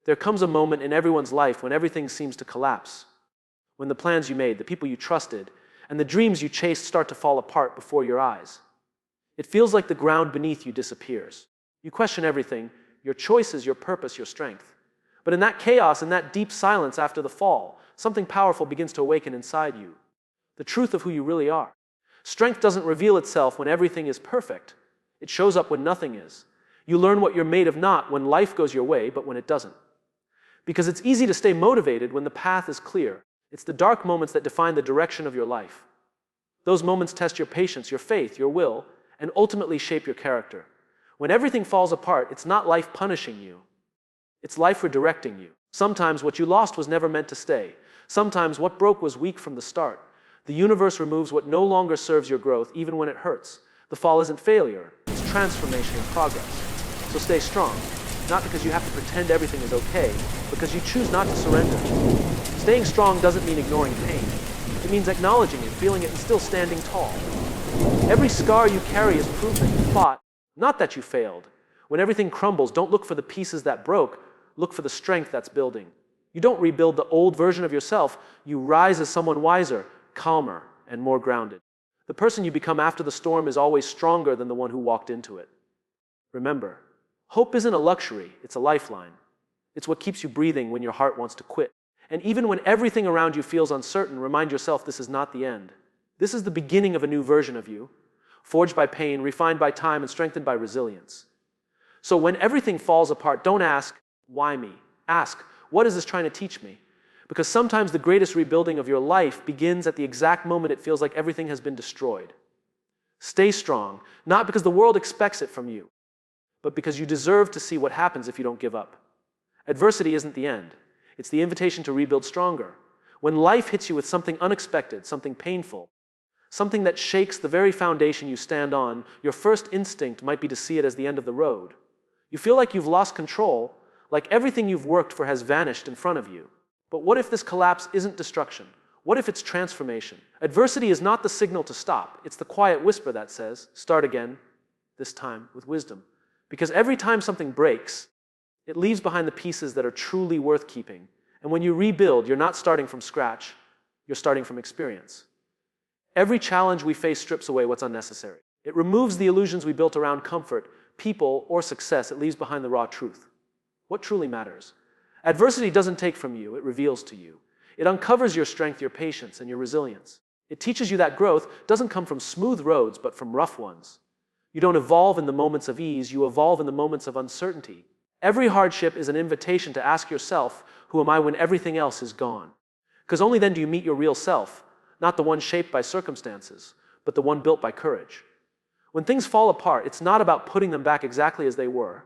There comes a moment in everyone's life when everything seems to collapse, when the plans you made, the people you trusted, and the dreams you chased start to fall apart before your eyes. It feels like the ground beneath you disappears. You question everything, your choices, your purpose, your strength. But in that chaos, in that deep silence after the fall, something powerful begins to awaken inside you. The truth of who you really are. Strength doesn't reveal itself when everything is perfect. It shows up when nothing is. You learn what you're made of not when life goes your way, but when it doesn't. Because it's easy to stay motivated when the path is clear. It's the dark moments that define the direction of your life. Those moments test your patience, your faith, your will, and ultimately shape your character. When everything falls apart, it's not life punishing you. It's life redirecting you. Sometimes what you lost was never meant to stay. Sometimes what broke was weak from the start. The universe removes what no longer serves your growth, even when it hurts. The fall isn't failure, it's transformation and progress. So stay strong, not because you have to pretend everything is okay, because you choose not to surrender. Staying strong doesn't mean ignoring pain. It means acknowledging it, feeling it, and still standing tall. Every scar you carry is proof that you fought, not that you failed. When everything crumbles, don't look for the pieces that broke, look for the strength that's building. You don't rebuild the old version of yourself, you rise as someone wiser, calmer, and more grounded. The person you become after the storm is always stronger than the one who walked into it. Remember, hope isn't a luxury, it's a lifeline. It's what keeps you breathing when your heart wants to quit. And even when everything around you feels uncertain, remind yourself this is not the end. This is the beginning of a new version of you, forged by pain, refined by time, and strengthened by resilience. So when everything falls apart, don't ask, why me? Ask, what is this trying to teach me? Because sometimes the greatest rebuilding of your life begins at the exact moment it feels like everything has been destroyed. Stay strong, not because the world expects it from you, but because you deserve to see what happens if you don't give up. Adversity isn't the end. It's the invitation to rebuild stronger. When life hits you with something unexpected, something painful, something that shakes the very foundation you stand on, your first instinct might be to see it as the end of the road. You feel like you've lost control, like everything you've worked for has vanished in front of you. But what if this collapse isn't destruction? What if it's transformation? Adversity is not the signal to stop. It's the quiet whisper that says, start again, this time with wisdom. Because every time something breaks, it leaves behind the pieces that are truly worth keeping. And when you rebuild, you're not starting from scratch, you're starting from experience. Every challenge we face strips away what's unnecessary. It removes the illusions we built around comfort, people, or success. It leaves behind the raw truth. What truly matters? Adversity doesn't take from you, it reveals to you. It uncovers your strength, your patience, and your resilience. It teaches you that growth doesn't come from smooth roads, but from rough ones. You don't evolve in the moments of ease, you evolve in the moments of uncertainty. Every hardship is an invitation to ask yourself, who am I when everything else is gone? Because only then do you meet your real self, not the one shaped by circumstances, but the one built by courage. When things fall apart, it's not about putting them back exactly as they were.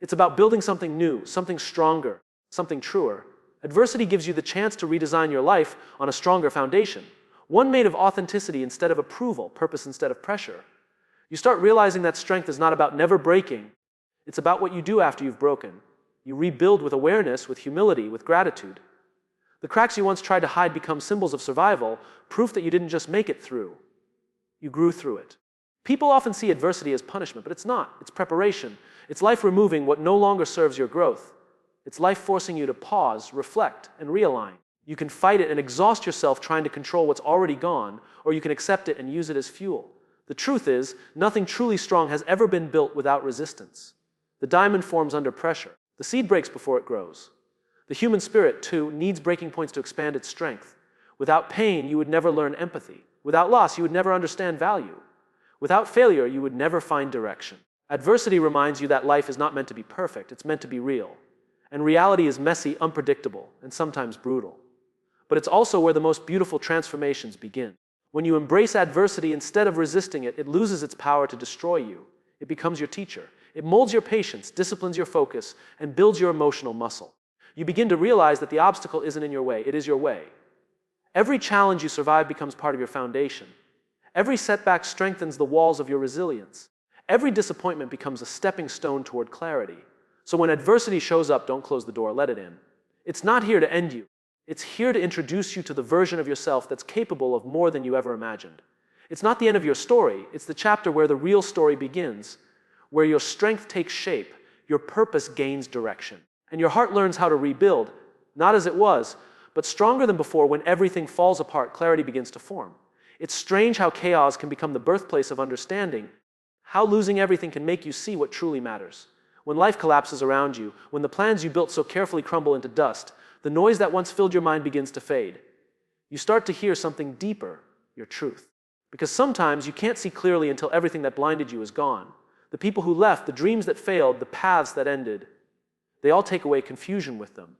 It's about building something new, something stronger, something truer. Adversity gives you the chance to redesign your life on a stronger foundation, one made of authenticity instead of approval, purpose instead of pressure. You start realizing that strength is not about never breaking. It's about what you do after you've broken. You rebuild with awareness, with humility, with gratitude. The cracks you once tried to hide become symbols of survival, proof that you didn't just make it through. You grew through it. People often see adversity as punishment, but it's not. It's preparation. It's life removing what no longer serves your growth. It's life forcing you to pause, reflect, and realign. You can fight it and exhaust yourself trying to control what's already gone, or you can accept it and use it as fuel. The truth is, nothing truly strong has ever been built without resistance. The diamond forms under pressure. The seed breaks before it grows. The human spirit, too, needs breaking points to expand its strength. Without pain, you would never learn empathy. Without loss, you would never understand value. Without failure, you would never find direction. Adversity reminds you that life is not meant to be perfect, it's meant to be real. And reality is messy, unpredictable, and sometimes brutal. But it's also where the most beautiful transformations begin. When you embrace adversity instead of resisting it, it loses its power to destroy you. It becomes your teacher. It molds your patience, disciplines your focus, and builds your emotional muscle. You begin to realize that the obstacle isn't in your way, it is your way. Every challenge you survive becomes part of your foundation. Every setback strengthens the walls of your resilience. Every disappointment becomes a stepping stone toward clarity. So when adversity shows up, don't close the door, let it in. It's not here to end you. It's here to introduce you to the version of yourself that's capable of more than you ever imagined. It's not the end of your story. It's the chapter where the real story begins, where your strength takes shape, your purpose gains direction. And your heart learns how to rebuild, not as it was, but stronger than before. When everything falls apart, clarity begins to form. It's strange how chaos can become the birthplace of understanding, how losing everything can make you see what truly matters. When life collapses around you, when the plans you built so carefully crumble into dust, the noise that once filled your mind begins to fade. You start to hear something deeper, your truth. Because sometimes you can't see clearly until everything that blinded you is gone. The people who left, the dreams that failed, the paths that ended, they all take away confusion with them.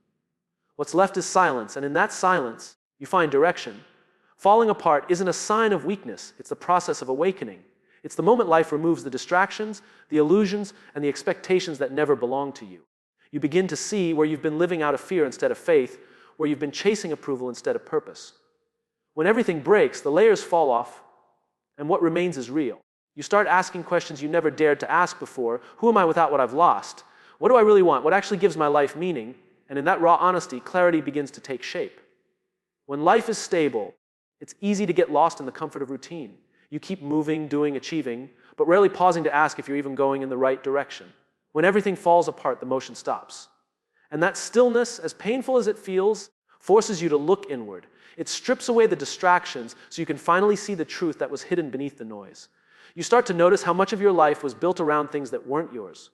What's left is silence, and in that silence, you find direction. Falling apart isn't a sign of weakness, it's the process of awakening. It's the moment life removes the distractions, the illusions, and the expectations that never belonged to you. You begin to see where you've been living out of fear instead of faith, where you've been chasing approval instead of purpose. When everything breaks, the layers fall off, and what remains is real. You start asking questions you never dared to ask before. Who am I without what I've lost? What do I really want? What actually gives my life meaning? And in that raw honesty, clarity begins to take shape. When life is stable, it's easy to get lost in the comfort of routine. You keep moving, doing, achieving, but rarely pausing to ask if you're even going in the right direction. When everything falls apart, the motion stops. And that stillness, as painful as it feels, forces you to look inward. It strips away the distractions so you can finally see the truth that was hidden beneath the noise. You start to notice how much of your life was built around things that weren't yours.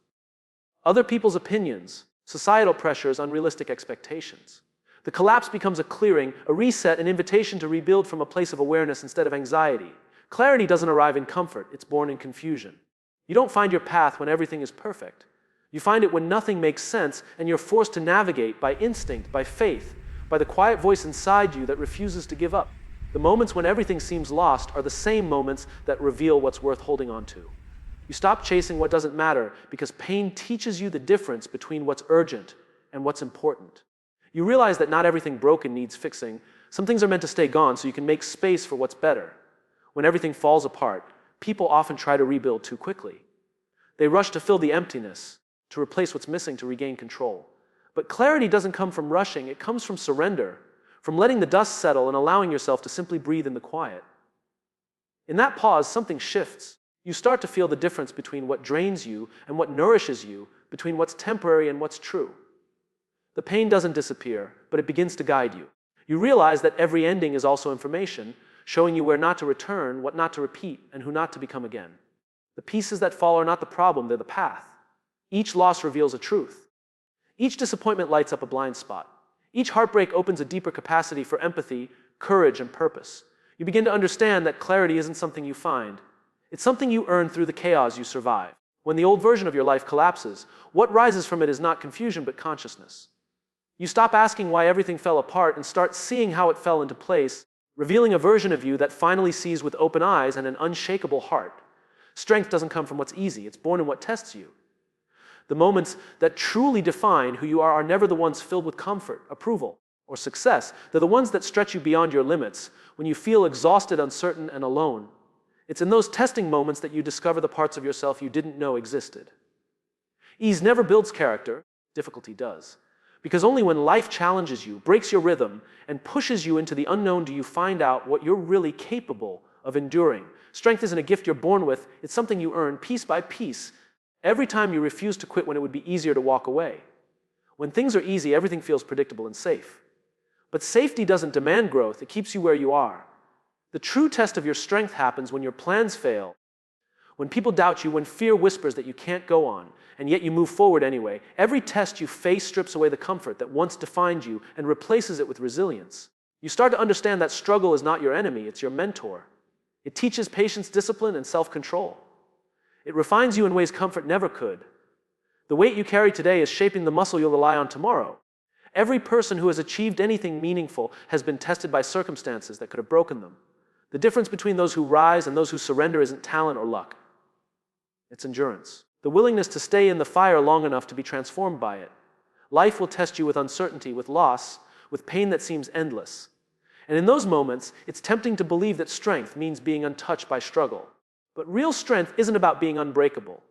Other people's opinions, societal pressures, unrealistic expectations. The collapse becomes a clearing, a reset, an invitation to rebuild from a place of awareness instead of anxiety. Clarity doesn't arrive in comfort, it's born in confusion. You don't find your path when everything is perfect. You find it when nothing makes sense and you're forced to navigate by instinct, by faith, by the quiet voice inside you that refuses to give up. The moments when everything seems lost are the same moments that reveal what's worth holding on to. You stop chasing what doesn't matter because pain teaches you the difference between what's urgent and what's important. You realize that not everything broken needs fixing. Some things are meant to stay gone so you can make space for what's better. When everything falls apart, people often try to rebuild too quickly. They rush to fill the emptiness, to replace what's missing, to regain control. But clarity doesn't come from rushing, it comes from surrender, from letting the dust settle and allowing yourself to simply breathe in the quiet. In that pause, something shifts. You start to feel the difference between what drains you and what nourishes you, between what's temporary and what's true. The pain doesn't disappear, but it begins to guide you. You realize that every ending is also information, showing you where not to return, what not to repeat, and who not to become again. The pieces that fall are not the problem, they're the path. Each loss reveals a truth. Each disappointment lights up a blind spot. Each heartbreak opens a deeper capacity for empathy, courage, and purpose. You begin to understand that clarity isn't something you find. It's something you earn through the chaos you survive. When the old version of your life collapses, what rises from it is not confusion but consciousness. You stop asking why everything fell apart and start seeing how it fell into place, revealing a version of you that finally sees with open eyes and an unshakable heart. Strength doesn't come from what's easy, it's born in what tests you. The moments that truly define who you are never the ones filled with comfort, approval, or success. They're the ones that stretch you beyond your limits, when you feel exhausted, uncertain, and alone. It's in those testing moments that you discover the parts of yourself you didn't know existed. Ease never builds character, difficulty does. Because only when life challenges you, breaks your rhythm, and pushes you into the unknown do you find out what you're really capable of enduring. Strength isn't a gift you're born with, it's something you earn piece by piece, every time you refuse to quit when it would be easier to walk away. When things are easy, everything feels predictable and safe. But safety doesn't demand growth, it keeps you where you are. The true test of your strength happens when your plans fail, when people doubt you, when fear whispers that you can't go on, and yet you move forward anyway. Every test you face strips away the comfort that once defined you and replaces it with resilience. You start to understand that struggle is not your enemy, it's your mentor. It teaches patience, discipline, and self-control. It refines you in ways comfort never could. The weight you carry today is shaping the muscle you'll rely on tomorrow. Every person who has achieved anything meaningful has been tested by circumstances that could have broken them. The difference between those who rise and those who surrender isn't talent or luck. It's endurance. The willingness to stay in the fire long enough to be transformed by it. Life will test you with uncertainty, with loss, with pain that seems endless. And in those moments, it's tempting to believe that strength means being untouched by struggle. But real strength isn't about being unbreakable.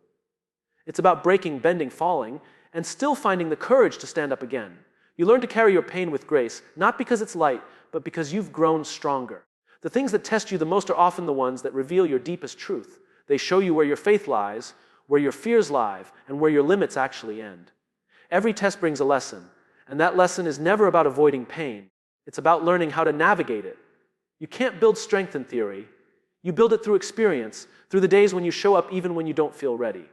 It's about breaking, bending, falling, and still finding the courage to stand up again. You learn to carry your pain with grace, not because it's light, but because you've grown stronger. The things that test you the most are often the ones that reveal your deepest truth. They show you where your faith lies, where your fears lie, and where your limits actually end. Every test brings a lesson, and that lesson is never about avoiding pain. It's about learning how to navigate it. You can't build strength in theory. You build it through experience, through the days when you show up even when you don't feel ready.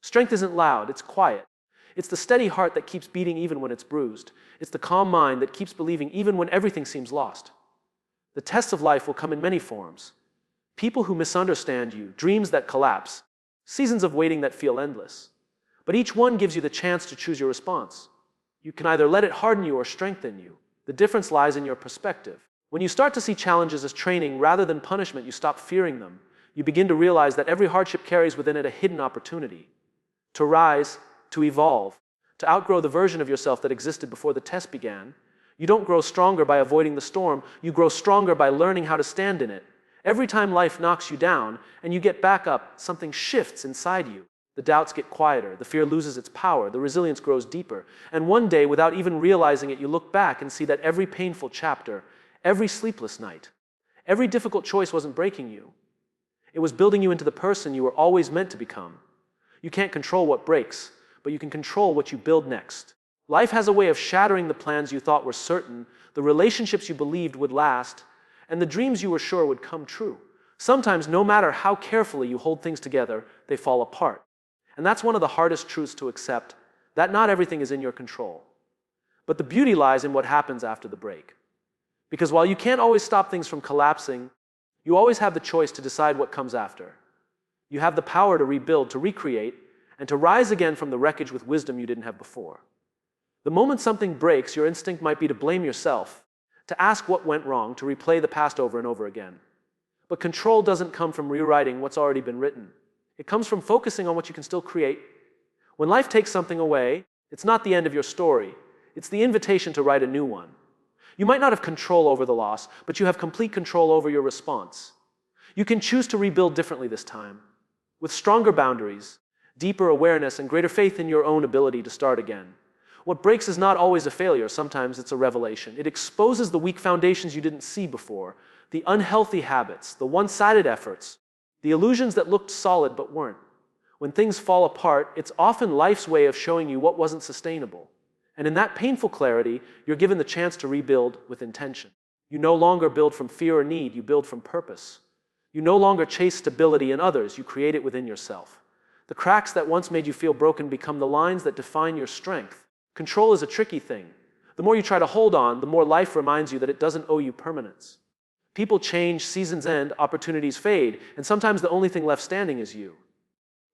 Strength isn't loud, it's quiet. It's the steady heart that keeps beating even when it's bruised. It's the calm mind that keeps believing even when everything seems lost. The tests of life will come in many forms. People who misunderstand you, dreams that collapse, seasons of waiting that feel endless. But each one gives you the chance to choose your response. You can either let it harden you or strengthen you. The difference lies in your perspective. When you start to see challenges as training rather than punishment, you stop fearing them. You begin to realize that every hardship carries within it a hidden opportunity to rise, to evolve, to outgrow the version of yourself that existed before the test began. You don't grow stronger by avoiding the storm. You grow stronger by learning how to stand in it. Every time life knocks you down and you get back up, something shifts inside you. The doubts get quieter, the fear loses its power, the resilience grows deeper. And one day, without even realizing it, you look back and see that every painful chapter, every sleepless night, every difficult choice wasn't breaking you. It was building you into the person you were always meant to become. You can't control what breaks, but you can control what you build next. Life has a way of shattering the plans you thought were certain, the relationships you believed would last, and the dreams you were sure would come true. Sometimes, no matter how carefully you hold things together, they fall apart. And that's one of the hardest truths to accept, that not everything is in your control. But the beauty lies in what happens after the break. Because while you can't always stop things from collapsing, you always have the choice to decide what comes after. You have the power to rebuild, to recreate, and to rise again from the wreckage with wisdom you didn't have before. The moment something breaks, your instinct might be to blame yourself, to ask what went wrong, to replay the past over and over again. But control doesn't come from rewriting what's already been written. It comes from focusing on what you can still create. When life takes something away, it's not the end of your story. It's the invitation to write a new one. You might not have control over the loss, but you have complete control over your response. You can choose to rebuild differently this time, with stronger boundaries, deeper awareness, and greater faith in your own ability to start again. What breaks is not always a failure. Sometimes it's a revelation. It exposes the weak foundations you didn't see before, the unhealthy habits, the one-sided efforts, the illusions that looked solid but weren't. When things fall apart, it's often life's way of showing you what wasn't sustainable. And in that painful clarity, you're given the chance to rebuild with intention. You no longer build from fear or need, you build from purpose. You no longer chase stability in others, you create it within yourself. The cracks that once made you feel broken become the lines that define your strength. Control is a tricky thing. The more you try to hold on, the more life reminds you that it doesn't owe you permanence. People change, seasons end, opportunities fade, and sometimes the only thing left standing is you.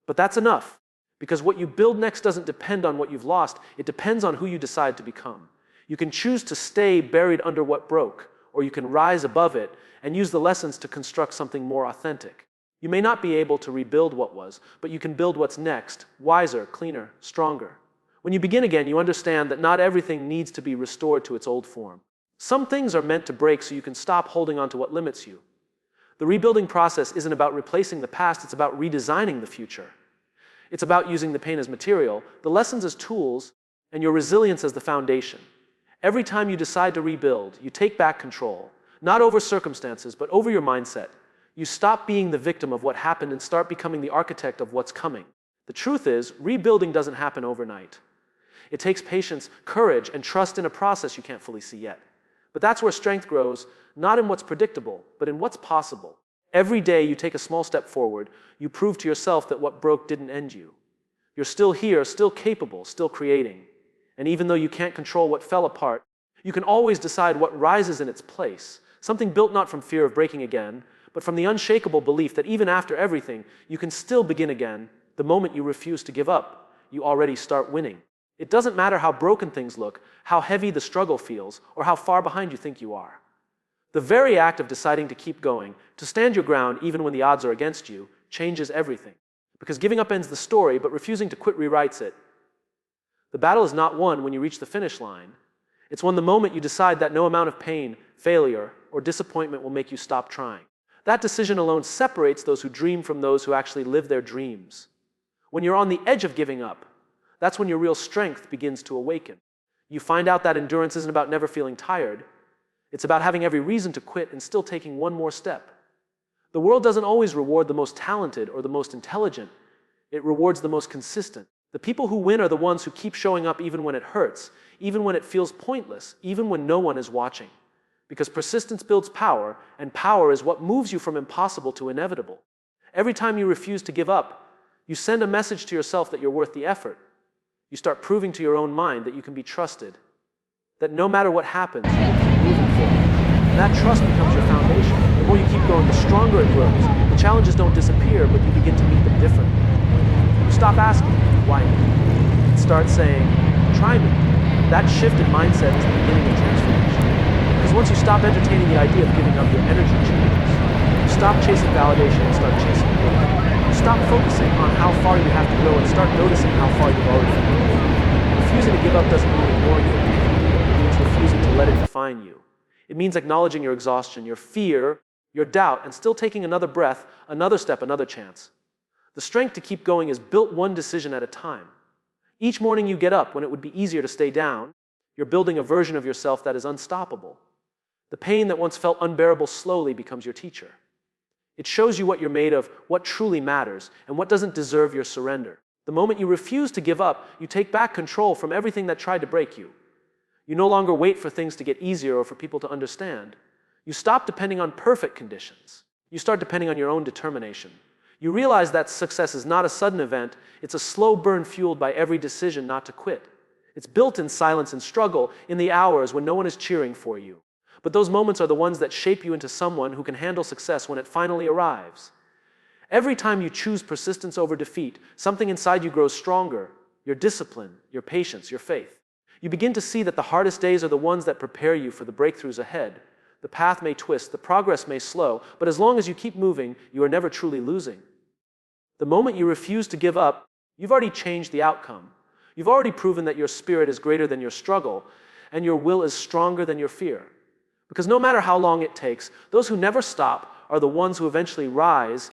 But that's enough, because what you build next doesn't depend on what you've lost, it depends on who you decide to become. You can choose to stay buried under what broke, or you can rise above it and use the lessons to construct something more authentic. You may not be able to rebuild what was, but you can build what's next, wiser, cleaner, stronger. When you begin again, you understand that not everything needs to be restored to its old form. Some things are meant to break so you can stop holding on to what limits you. The rebuilding process isn't about replacing the past, it's about redesigning the future. It's about using the pain as material, the lessons as tools, and your resilience as the foundation. Every time you decide to rebuild, you take back control, not over circumstances, but over your mindset. You stop being the victim of what happened and start becoming the architect of what's coming. The truth is, rebuilding doesn't happen overnight. It takes patience, courage, and trust in a process you can't fully see yet. But that's where strength grows, not in what's predictable, but in what's possible. Every day you take a small step forward, you prove to yourself that what broke didn't end you. You're still here, still capable, still creating. And even though you can't control what fell apart, you can always decide what rises in its place. Something built not from fear of breaking again, but from the unshakable belief that even after everything, you can still begin again. The moment you refuse to give up, you already start winning. It doesn't matter how broken things look, how heavy the struggle feels, or how far behind you think you are. The very act of deciding to keep going, to stand your ground even when the odds are against you, changes everything. Because giving up ends the story, but refusing to quit rewrites it. The battle is not won when you reach the finish line. It's won the moment you decide that no amount of pain, failure, or disappointment will make you stop trying. That decision alone separates those who dream from those who actually live their dreams. When you're on the edge of giving up, that's when your real strength begins to awaken. You find out that endurance isn't about never feeling tired. It's about having every reason to quit and still taking one more step. The world doesn't always reward the most talented or the most intelligent. It rewards the most consistent. The people who win are the ones who keep showing up even when it hurts, even when it feels pointless, even when no one is watching. Because persistence builds power, and power is what moves you from impossible to inevitable. Every time you refuse to give up, you send a message to yourself that you're worth the effort. You start proving to your own mind that you can be trusted, that no matter what happens, you will keep moving forward. And that trust becomes your foundation. The more you keep going, the stronger it grows. The challenges don't disappear, but you begin to meet them differently. You stop asking, why me? And start saying, try me. That shift in mindset is the beginning of transformation. Because once you stop entertaining the idea of giving up, your energy changes. You stop chasing validation and start chasing growth. You stop focusing on how far you have to go and start noticing how far you've already come. Refusing to give up doesn't mean ignoring it. It means refusing to let it define you. It means acknowledging your exhaustion, your fear, your doubt, and still taking another breath, another step, another chance. The strength to keep going is built one decision at a time. Each morning you get up when it would be easier to stay down, you're building a version of yourself that is unstoppable. The pain that once felt unbearable slowly becomes your teacher. It shows you what you're made of, what truly matters, and what doesn't deserve your surrender. The moment you refuse to give up, you take back control from everything that tried to break you. You no longer wait for things to get easier or for people to understand. You stop depending on perfect conditions. You start depending on your own determination. You realize that success is not a sudden event, it's a slow burn fueled by every decision not to quit. It's built in silence and struggle, in the hours when no one is cheering for you. But those moments are the ones that shape you into someone who can handle success when it finally arrives. Every time you choose persistence over defeat, something inside you grows stronger. Your discipline, your patience, your faith. You begin to see that the hardest days are the ones that prepare you for the breakthroughs ahead. The path may twist, the progress may slow, but as long as you keep moving, you are never truly losing. The moment you refuse to give up, you've already changed the outcome. You've already proven that your spirit is greater than your struggle, and your will is stronger than your fear. Because no matter how long it takes, those who never stop are the ones who eventually rise